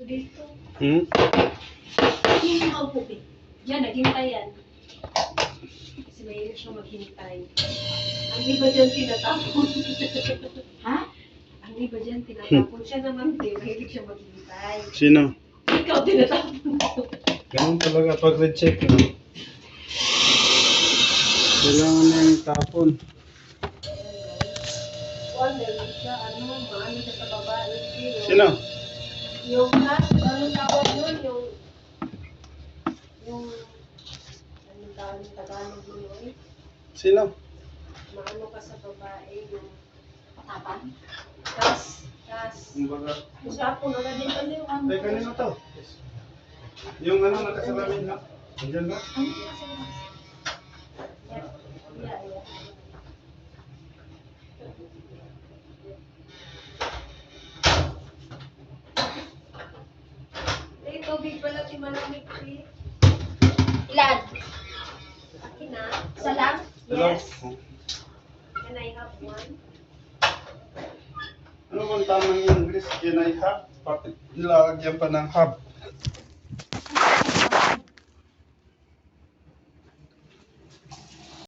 Dito. Hmm? Hindi maupo eh. Yan, naghintay yan. Kasi mahilig siya maghintay. Ang iba dyan tinatapon. Ha? Ang iba dyan tinatapon. Siya naman din, mahilig siya maghintay. Sino? Ikaw tinatapon. Ganun talaga pag recheck. No? Kailangan na yung tapon. Meron siya, maano siya sa babae. Sino? Yung ano tawag yun, ano tawag yung Tagalog yun, Sino? maano ka sa babae, yung patapang. Tas, Kumbaga. usapon na din pala yung ano. Ay, kanino to? Yung ano nakasalamin na? Andiyan ba? Ano yung kasi? Yeah. Eh, tubig pala si malamig, eh. Ilan? Akin na? Isa lang? Hello? Yes. Can I have one? Ano bang tamang English? Can I have? Bakit nilalagyan pa ng hub?